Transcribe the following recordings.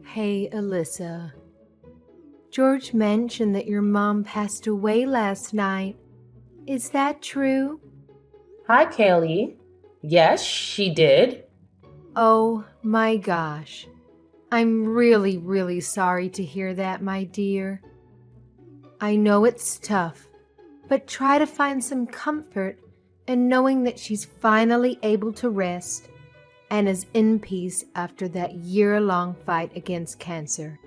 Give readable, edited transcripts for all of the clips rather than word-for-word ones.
Hey, Alyssa. George mentioned that your mom passed away last night. Is that true? Hi, Kaylee. Yes, she did. Oh my gosh. I'm really, really sorry to hear that, my dear. I know it's tough, but try to find some comfort in knowing that she's finally able to rest and is in peace after that year-long fight against cancer.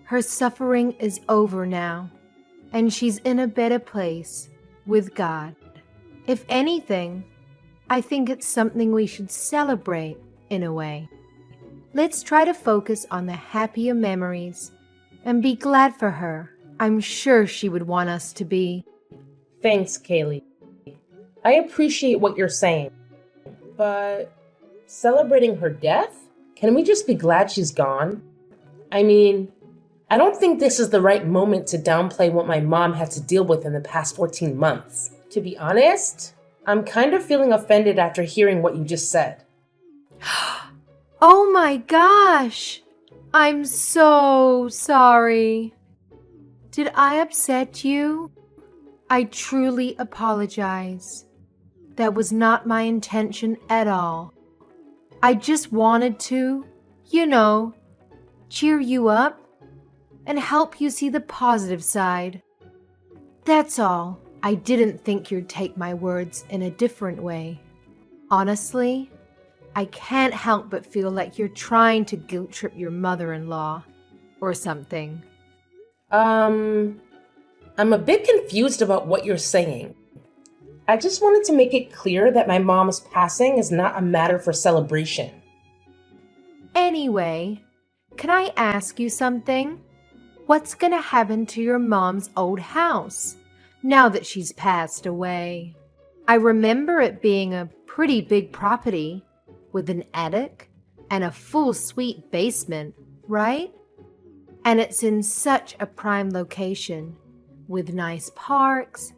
Her suffering is over now, and she's in a better place with God. If anything, I think it's something we should celebrate in a way. Let's try to focus on the happier memories and be glad for her. I'm sure she would want us to be. Thanks, Kaylee. I appreciate what you're saying, but celebrating her death? Can we just be glad she's gone? I mean, I don't think this is the right moment to downplay what my mom had to deal with in the past 14 months. To be honest, I'm kind of feeling offended after hearing what you just said. Oh my gosh! I'm so sorry. Did I upset you? I truly apologize. That was not my intention at all. I just wanted to, cheer you up and help you see the positive side. That's all. I didn't think you'd take my words in a different way. Honestly, I can't help but feel like you're trying to guilt trip your mother-in-law or something. I'm a bit confused about what you're saying. I just wanted to make it clear that my mom's passing is not a matter for celebration. Anyway, can I ask you something? What's gonna happen to your mom's old house now that she's passed away? I remember it being a pretty big property with an attic and a full suite basement, right? And it's in such a prime location with nice parks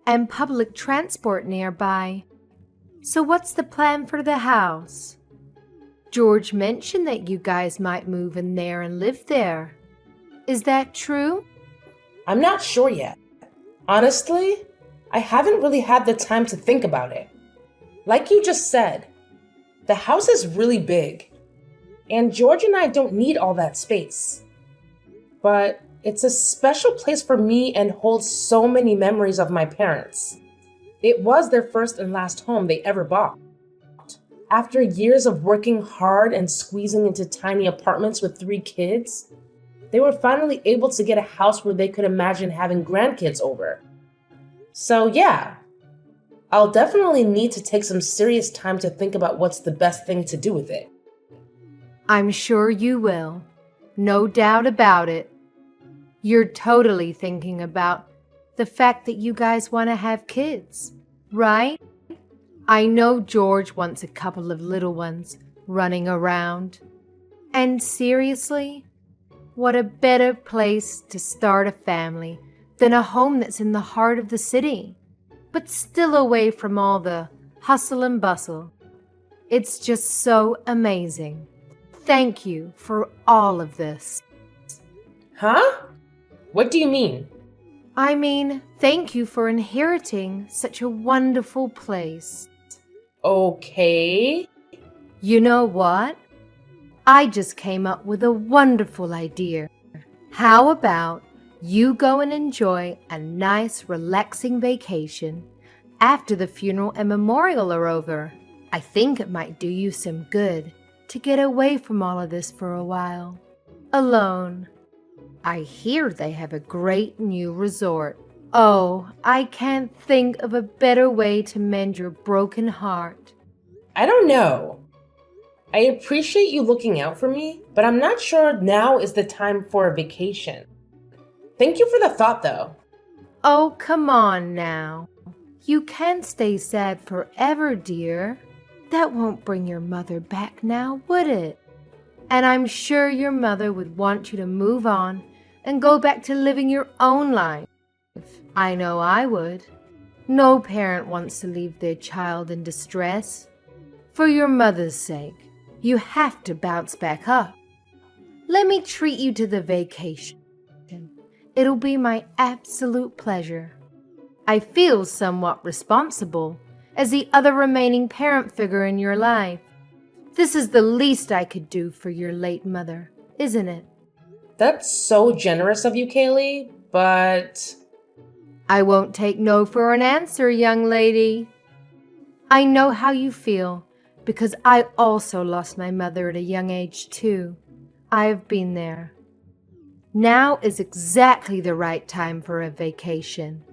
and public transport nearby. So what's the plan for the house? George mentioned that you guys might move in there and live there. Is that true? I'm not sure yet. Honestly, I haven't really had the time to think about it. Like you just said, the house is really big, and George and I don't need all that space. But it's a special place for me and holds so many memories of my parents. It was their first and last home they ever bought. After years of working hard and squeezing into tiny apartments with 3 kids, they were finally able to get a house where they could imagine having grandkids over. So yeah, I'll definitely need to take some serious time to think about what's the best thing to do with it. I'm sure you will. No doubt about it. You're totally thinking about the fact that you guys want to have kids, right? I know George wants a couple of little ones running around. And seriously, what a better place to start a family than a home that's in the heart of the city, but still away from all the hustle and bustle. It's just so amazing. Thank you for all of this. Huh? What do you mean? I mean, thank you for inheriting such a wonderful place. Okay. You know what? I just came up with a wonderful idea. How about you go and enjoy a nice, relaxing vacation after the funeral and memorial are over? I think it might do you some good to get away from all of this for a while. Alone. I hear they have a great new resort. Oh, I can't think of a better way to mend your broken heart. I don't know. I appreciate you looking out for me, but I'm not sure now is the time for a vacation. Thank you for the thought, though. Oh, come on now. You can't stay sad forever, dear. That won't bring your mother back now, would it? And I'm sure your mother would want you to move on and go back to living your own life. I know I would. No parent wants to leave their child in distress. For your mother's sake, you have to bounce back up. Let me treat you to the vacation. It'll be my absolute pleasure. I feel somewhat responsible as the other remaining parent figure in your life. This is the least I could do for your late mother, isn't it? That's so generous of you, Kaylee, but I won't take no for an answer, young lady. I know how you feel because I also lost my mother at a young age too. I've been there. Now is exactly the right time for a vacation.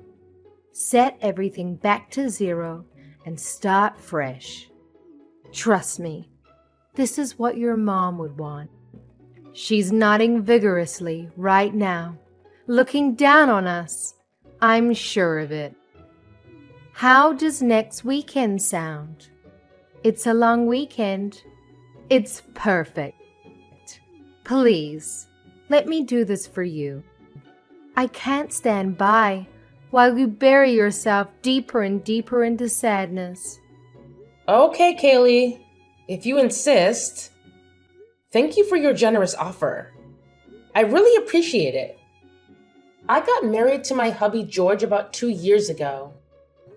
Set everything back to zero and start fresh. Trust me, this is what your mom would want. She's nodding vigorously right now, looking down on us. I'm sure of it. How does next weekend sound? It's a long weekend. It's perfect. Please, let me do this for you. I can't stand by while you bury yourself deeper and deeper into sadness. okay, Kaylee, if you insist. Thank you for your generous offer. I really appreciate it. I got married to my hubby George about 2 years ago,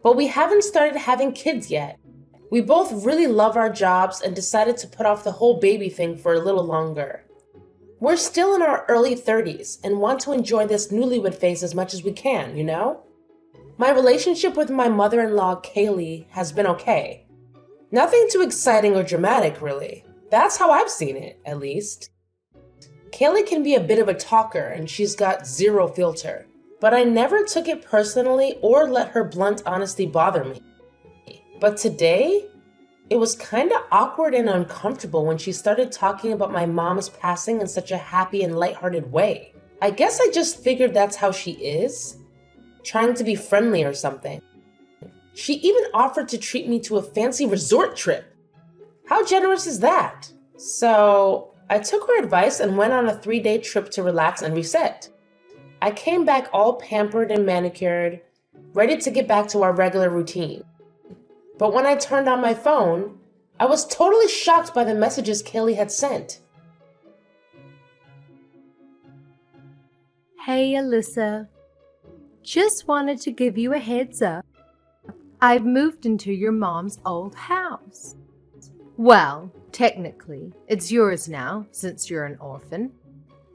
but we haven't started having kids yet. We both really love our jobs and decided to put off the whole baby thing for a little longer. We're still in our early 30s and want to enjoy this newlywed phase as much as we can, you know? My relationship with my mother-in-law, Kaylee, has been okay. Nothing too exciting or dramatic, really. That's how I've seen it, at least. Kaylee can be a bit of a talker and she's got zero filter, but I never took it personally or let her blunt honesty bother me. But today, it was kinda awkward and uncomfortable when she started talking about my mom's passing in such a happy and lighthearted way. I guess I just figured that's how she is, trying to be friendly or something. She even offered to treat me to a fancy resort trip. How generous is that? So I took her advice and went on a 3-day trip to relax and reset. I came back all pampered and manicured, ready to get back to our regular routine. But when I turned on my phone, I was totally shocked by the messages Kaylee had sent. Hey, Alyssa. Just wanted to give you a heads up. I've moved into your mom's old house. Well, technically, it's yours now, since you're an orphan.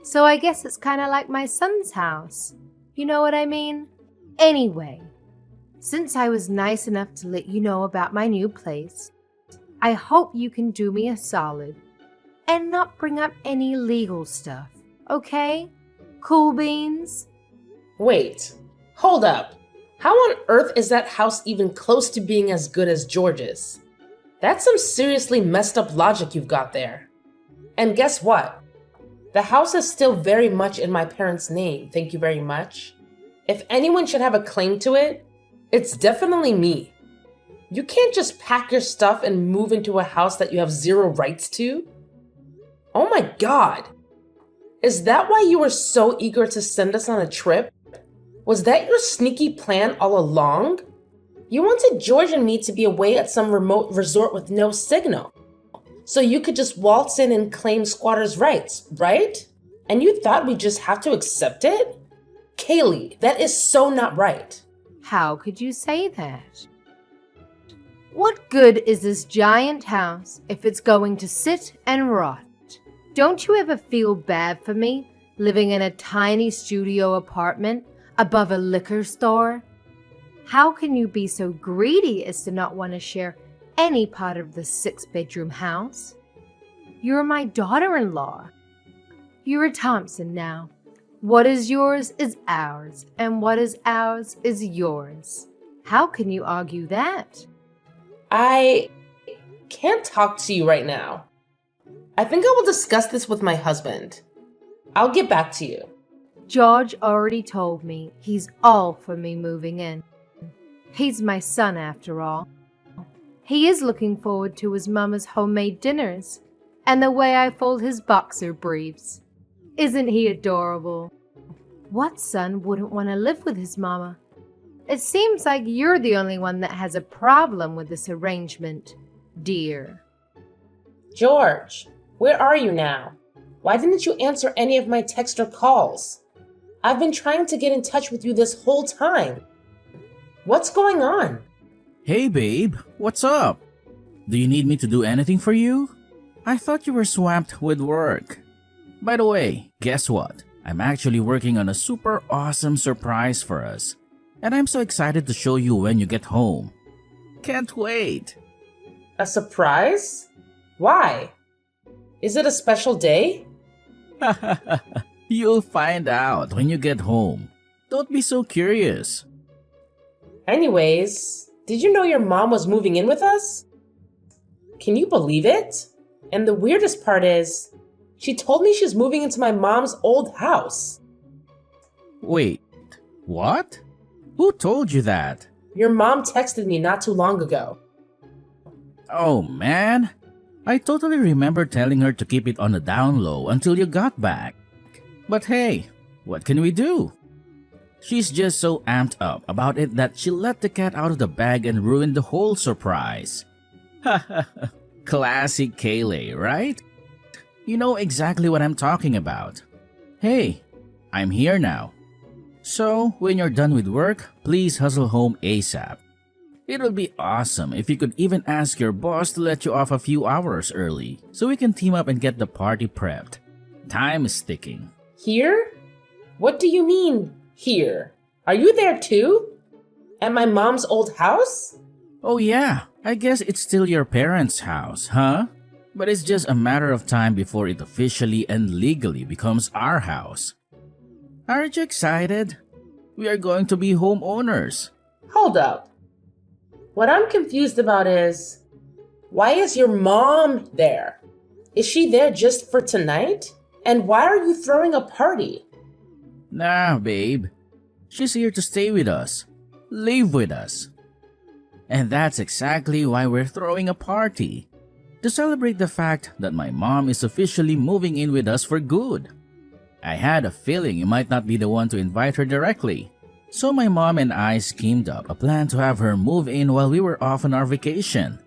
So I guess it's kind of like my son's house. You know what I mean? Anyway, since I was nice enough to let you know about my new place, I hope you can do me a solid and not bring up any legal stuff, okay? Cool beans? Wait, hold up. How on earth is that house even close to being as good as George's? That's some seriously messed up logic you've got there. And guess what? The house is still very much in my parents' name, thank you very much. If anyone should have a claim to it, it's definitely me. You can't just pack your stuff and move into a house that you have zero rights to. Oh my god! Is that why you were so eager to send us on a trip? Was that your sneaky plan all along? You wanted George and me to be away at some remote resort with no signal, so you could just waltz in and claim squatters' rights, right? And you thought we'd just have to accept it? Kaylee, that is so not right. How could you say that? What good is this giant house if it's going to sit and rot? Don't you ever feel bad for me living in a tiny studio apartment above a liquor store? How can you be so greedy as to not want to share any part of the 6-bedroom house? You're my daughter-in-law. You're a Thompson now. What is yours is ours, and what is ours is yours. How can you argue that? I can't talk to you right now. I think I will discuss this with my husband. I'll get back to you. George already told me he's all for me moving in. He's my son after all. He is looking forward to his mama's homemade dinners and the way I fold his boxer briefs. Isn't he adorable? What son wouldn't want to live with his mama? It seems like you're the only one that has a problem with this arrangement, dear. George, where are you now? Why didn't you answer any of my texts or calls? I've been trying to get in touch with you this whole time. What's going on? Hey babe, what's up? Do you need me to do anything for you? I thought you were swamped with work. By the way, guess what? I'm actually working on a super awesome surprise for us. And I'm so excited to show you when you get home. Can't wait. A surprise? Why? Is it a special day? You'll find out when you get home. Don't be so curious. Anyways, did you know your mom was moving in with us? Can you believe it? And the weirdest part is, she told me she's moving into my mom's old house. Wait, what? Who told you that? Your mom texted me not too long ago. Oh man, I totally remember telling her to keep it on the down low until you got back. But hey, what can we do? She's just so amped up about it that she let the cat out of the bag and ruined the whole surprise. Classic Kayleigh, right? You know exactly what I'm talking about. Hey, I'm here now. So, when you're done with work, please hustle home ASAP. It would be awesome if you could even ask your boss to let you off a few hours early so we can team up and get the party prepped. Time is ticking. Here? What do you mean, here? Are you there too? At my mom's old house? Oh yeah, I guess it's still your parents' house, huh? But it's just a matter of time before it officially and legally becomes our house. Aren't you excited? We are going to be homeowners. Hold up. What I'm confused about is, why is your mom there? Is she there just for tonight? And why are you throwing a party? Nah, babe. She's here to stay with us. Live with us. And that's exactly why we're throwing a party. To celebrate the fact that my mom is officially moving in with us for good. I had a feeling you might not be the one to invite her directly. So my mom and I schemed up a plan to have her move in while we were off on our vacation.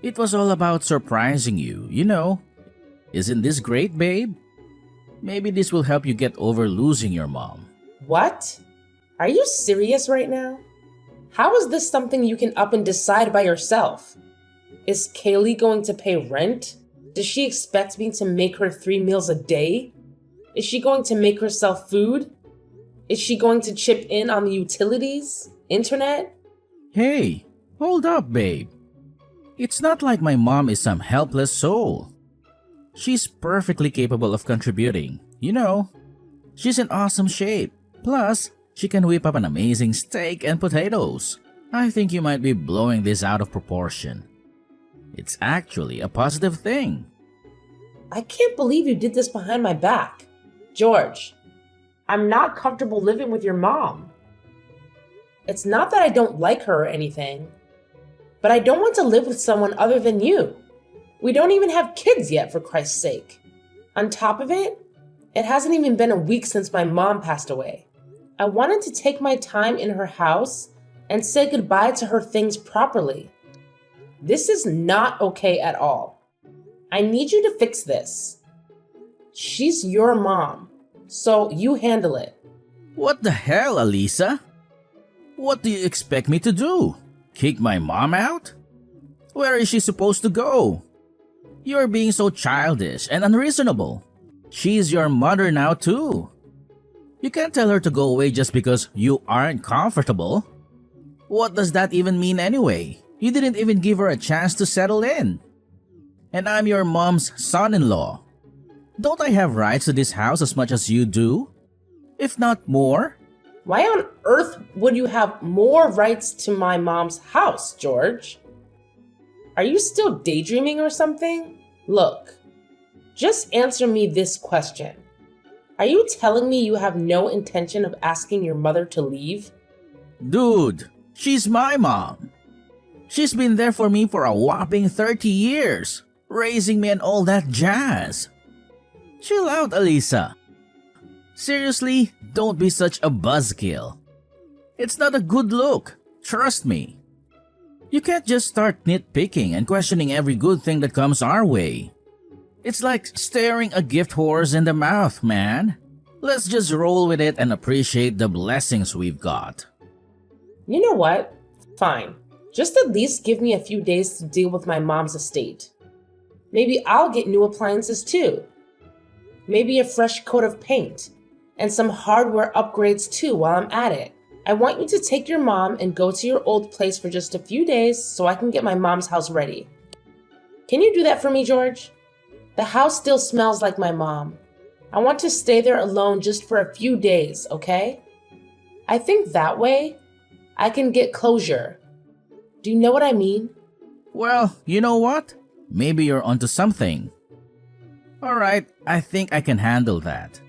It was all about surprising you, you know. Isn't this great, babe? Maybe this will help you get over losing your mom. What? Are you serious right now? How is this something you can up and decide by yourself? Is Kayleigh going to pay rent? Does she expect me to make her 3 meals a day? Is she going to make herself food? Is she going to chip in on the utilities? Internet? Hey, hold up, babe. It's not like my mom is some helpless soul. She's perfectly capable of contributing, you know. She's in awesome shape. Plus, she can whip up an amazing steak and potatoes. I think you might be blowing this out of proportion. It's actually a positive thing. I can't believe you did this behind my back. George, I'm not comfortable living with your mom. It's not that I don't like her or anything, but I don't want to live with someone other than you. We don't even have kids yet, for Christ's sake. On top of it, it hasn't even been a week since my mom passed away. I wanted to take my time in her house and say goodbye to her things properly. This is not okay at all. I need you to fix this. She's your mom, so you handle it. What the hell, Alisa? What do you expect me to do? Kick my mom out? Where is she supposed to go? You're being so childish and unreasonable. She's your mother now too. You can't tell her to go away just because you aren't comfortable. What does that even mean anyway? You didn't even give her a chance to settle in. And I'm your mom's son-in-law. Don't I have rights to this house as much as you do? If not more? Why on earth would you have more rights to my mom's house, George? Are you still daydreaming or something? Look, just answer me this question. Are you telling me you have no intention of asking your mother to leave? Dude, she's my mom. She's been there for me for a whopping 30 years, raising me and all that jazz. Chill out, Alisa. Seriously, don't be such a buzzkill. It's not a good look, trust me. You can't just start nitpicking and questioning every good thing that comes our way. It's like staring a gift horse in the mouth, man. Let's just roll with it and appreciate the blessings we've got. You know what? Fine. Just at least give me a few days to deal with my mom's estate. Maybe I'll get new appliances too. Maybe a fresh coat of paint. And some hardware upgrades too while I'm at it. I want you to take your mom and go to your old place for just a few days so I can get my mom's house ready. Can you do that for me, George? The house still smells like my mom. I want to stay there alone just for a few days, okay? I think that way I can get closure. Do you know what I mean? Well, you know what? Maybe you're onto something. Alright, I think I can handle that.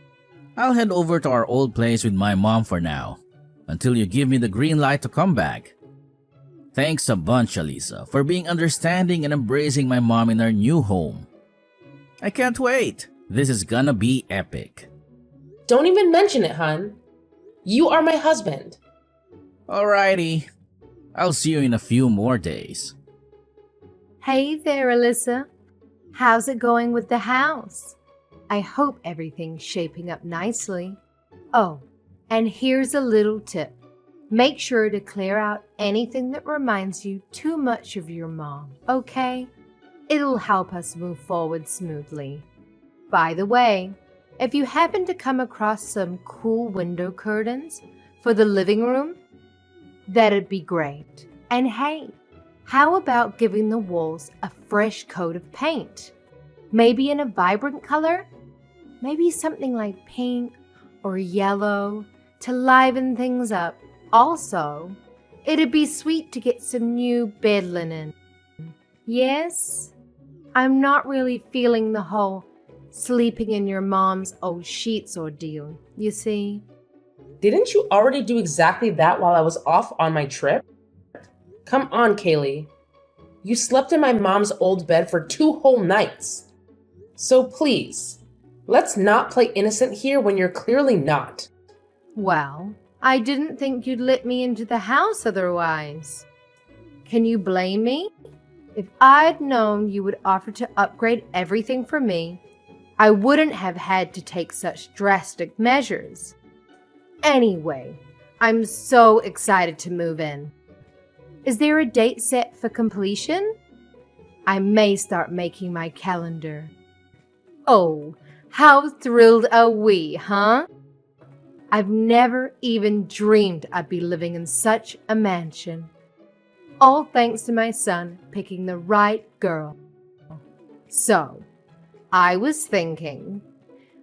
I'll head over to our old place with my mom for now, until you give me the green light to come back. Thanks a bunch, Alisa, for being understanding and embracing my mom in our new home. I can't wait. This is gonna be epic. Don't even mention it, hun. You are my husband. Alrighty. I'll see you in a few more days. Hey there, Alyssa. How's it going with the house? I hope everything's shaping up nicely. Oh, and here's a little tip. Make sure to clear out anything that reminds you too much of your mom, okay? It'll help us move forward smoothly. By the way, if you happen to come across some cool window curtains for the living room, that'd be great. And hey, how about giving the walls a fresh coat of paint? Maybe in a vibrant color? Maybe something like pink or yellow to liven things up. Also, it'd be sweet to get some new bed linen. Yes? I'm not really feeling the whole sleeping in your mom's old sheets ordeal, you see? Didn't you already do exactly that while I was off on my trip? Come on, Kaylee. You slept in my mom's old bed for 2 whole nights. So please, let's not play innocent here when you're clearly not. Well, I didn't think you'd let me into the house otherwise. Can you blame me? If I'd known you would offer to upgrade everything for me, I wouldn't have had to take such drastic measures. Anyway, I'm so excited to move in. Is there a date set for completion? I may start making my calendar. Oh, how thrilled are we, huh? I've never even dreamed I'd be living in such a mansion. All thanks to my son picking the right girl. So, I was thinking,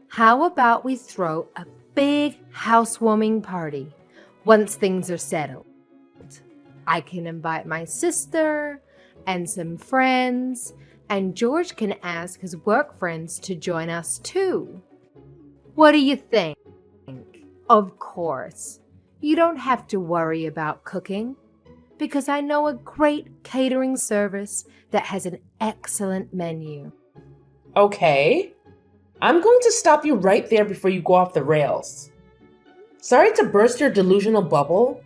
how about we throw a big housewarming party once things are settled? I can invite my sister and some friends, and George can ask his work friends to join us too. What do you think? Of course, you don't have to worry about cooking, because I know a great catering service that has an excellent menu. Okay. I'm going to stop you right there before you go off the rails. Sorry to burst your delusional bubble,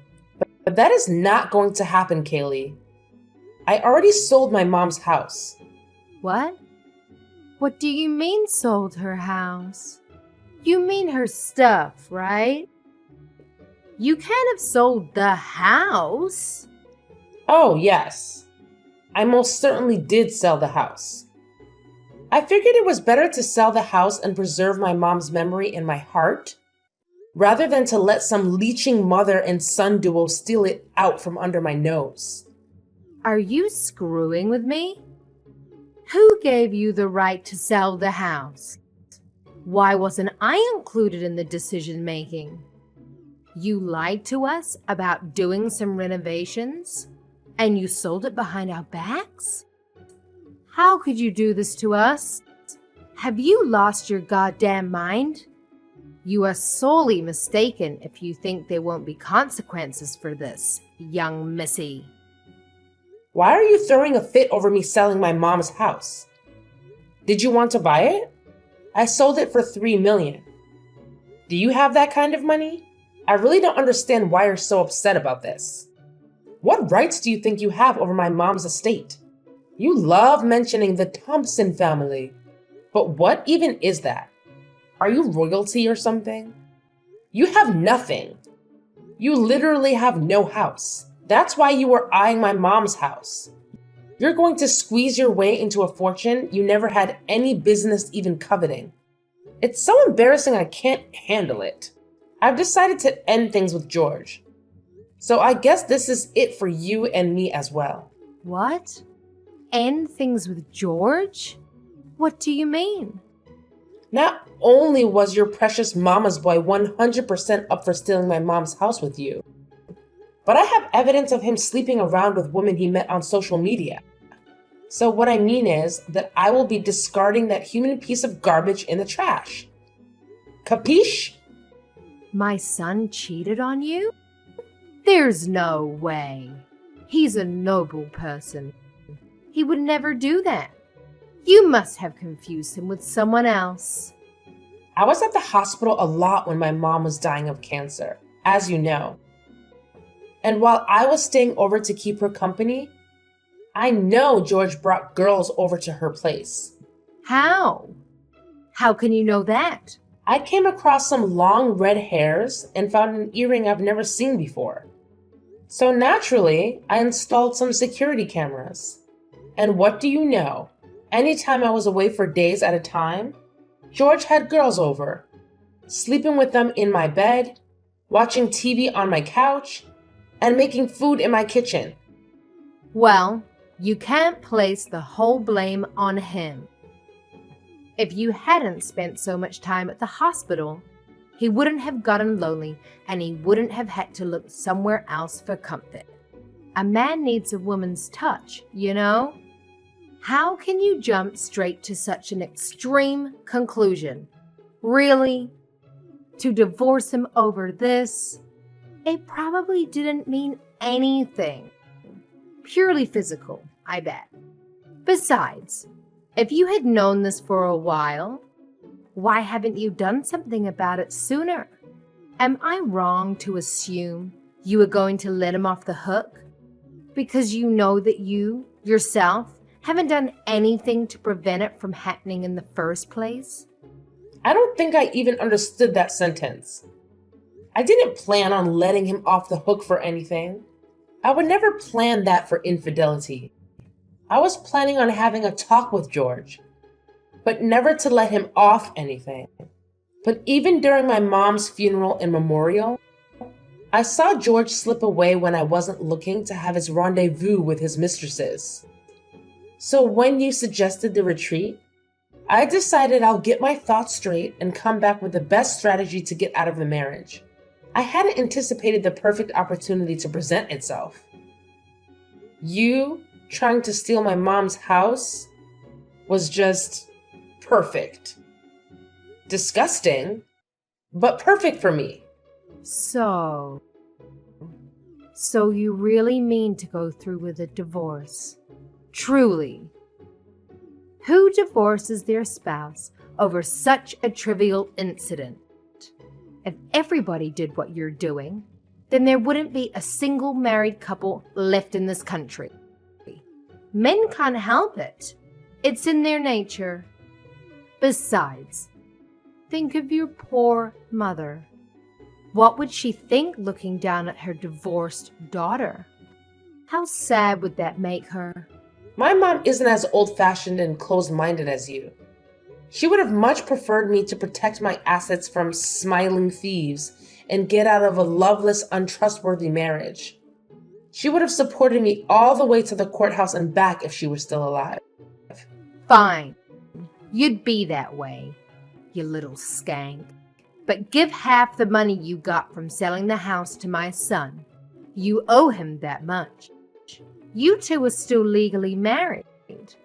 but that is not going to happen, Kaylee. I already sold my mom's house. What? What do you mean sold her house? You mean her stuff, right? You can't have sold the house. Oh, yes. I most certainly did sell the house. I figured it was better to sell the house and preserve my mom's memory in my heart, rather than to let some leeching mother and son duo steal it out from under my nose. Are you screwing with me? Who gave you the right to sell the house? Why wasn't I included in the decision making? You lied to us about doing some renovations, and you sold it behind our backs? How could you do this to us? Have you lost your goddamn mind? You are sorely mistaken if you think there won't be consequences for this, young missy. Why are you throwing a fit over me selling my mom's house? Did you want to buy it? I sold it for $3 million. Do you have that kind of money? I really don't understand why you're so upset about this. What rights do you think you have over my mom's estate? You love mentioning the Thompson family. But what even is that? Are you royalty or something? You have nothing. You literally have no house. That's why you were eyeing my mom's house. You're going to squeeze your way into a fortune you never had any business even coveting. It's so embarrassing I can't handle it. I've decided to end things with George. So I guess this is it for you and me as well. What? End things with George? What do you mean? Not only was your precious mama's boy 100% up for stealing my mom's house with you, but I have evidence of him sleeping around with women he met on social media. So what I mean is that I will be discarding that human piece of garbage in the trash. Capiche? My son cheated on you? There's no way. He's a noble person. He would never do that. You must have confused him with someone else. I was at the hospital a lot when my mom was dying of cancer, as you know. And while I was staying over to keep her company, I know George brought girls over to her place. How? How can you know that? I came across some long red hairs and found an earring I've never seen before. So naturally, I installed some security cameras. And what do you know? Anytime I was away for days at a time, George had girls over, sleeping with them in my bed, watching TV on my couch, and making food in my kitchen. Well, you can't place the whole blame on him. If you hadn't spent so much time at the hospital, he wouldn't have gotten lonely and he wouldn't have had to look somewhere else for comfort. A man needs a woman's touch, you know? How can you jump straight to such an extreme conclusion? Really? To divorce him over this? It probably didn't mean anything. Purely physical, I bet. Besides, if you had known this for a while, why haven't you done something about it sooner? Am I wrong to assume you were going to let him off the hook? Because you know that you, yourself, haven't done anything to prevent it from happening in the first place? I don't think I even understood that sentence. I didn't plan on letting him off the hook for anything. I would never plan that for infidelity. I was planning on having a talk with George, but never to let him off anything. But even during my mom's funeral and memorial, I saw George slip away when I wasn't looking to have his rendezvous with his mistresses. So when you suggested the retreat, I decided I'll get my thoughts straight and come back with the best strategy to get out of the marriage. I hadn't anticipated the perfect opportunity to present itself. You trying to steal my mom's house was just perfect. Disgusting, but perfect for me. So you really mean to go through with a divorce? Truly? Who divorces their spouse over such a trivial incident? If everybody did what you're doing, then there wouldn't be a single married couple left in this country. Men can't help it. It's in their nature. Besides, think of your poor mother. What would she think looking down at her divorced daughter? How sad would that make her? My mom isn't as old-fashioned and closed-minded as you. She would have much preferred me to protect my assets from smiling thieves and get out of a loveless, untrustworthy marriage. She would have supported me all the way to the courthouse and back if she were still alive. Fine. You'd be that way, you little skank. But give half the money you got from selling the house to my son. You owe him that much. You two are still legally married,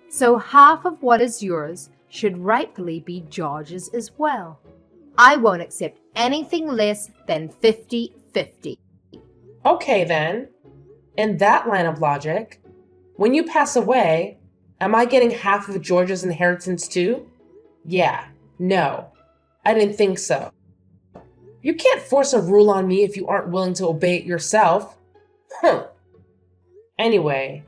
so half of what is yours should rightfully be George's as well. I won't accept anything less than 50-50. Okay then. In that line of logic, when you pass away, am I getting half of George's inheritance too? Yeah. No. I didn't think so. You can't force a rule on me if you aren't willing to obey it yourself. Anyway,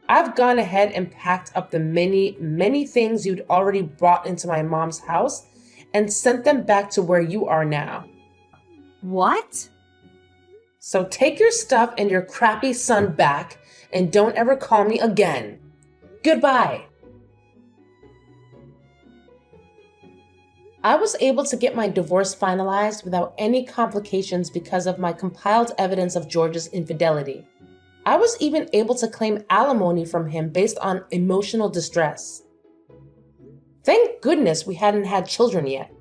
I've gone ahead and packed up the many things you'd already brought into my mom's house and sent them back to where you are now. What? So take your stuff and your crappy son back and don't ever call me again. Goodbye. I was able to get my divorce finalized without any complications because of my compiled evidence of George's infidelity. I was even able to claim alimony from him based on emotional distress. Thank goodness we hadn't had children yet.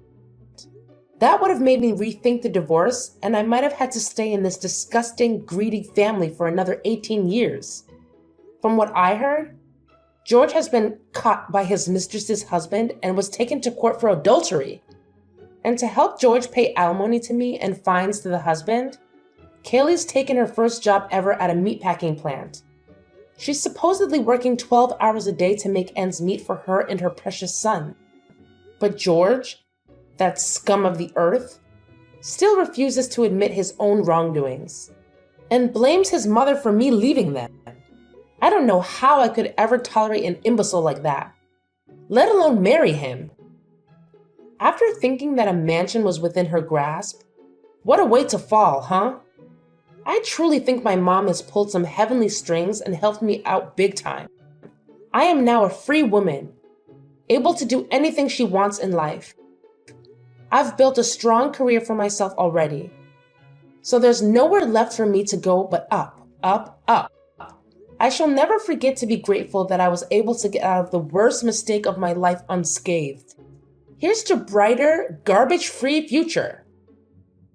That would have made me rethink the divorce, and I might have had to stay in this disgusting, greedy family for another 18 years. From what I heard, George has been caught by his mistress's husband and was taken to court for adultery. And to help George pay alimony to me and fines to the husband, Kaylee's taken her first job ever at a meatpacking plant. She's supposedly working 12 hours a day to make ends meet for her and her precious son. But George, that scum of the earth, still refuses to admit his own wrongdoings and blames his mother for me leaving them. I don't know how I could ever tolerate an imbecile like that, let alone marry him. After thinking that a mansion was within her grasp, what a way to fall, huh? I truly think my mom has pulled some heavenly strings and helped me out big time. I am now a free woman, able to do anything she wants in life. I've built a strong career for myself already, so there's nowhere left for me to go but up, up, up. I shall never forget to be grateful that I was able to get out of the worst mistake of my life unscathed. Here's to brighter, garbage-free future.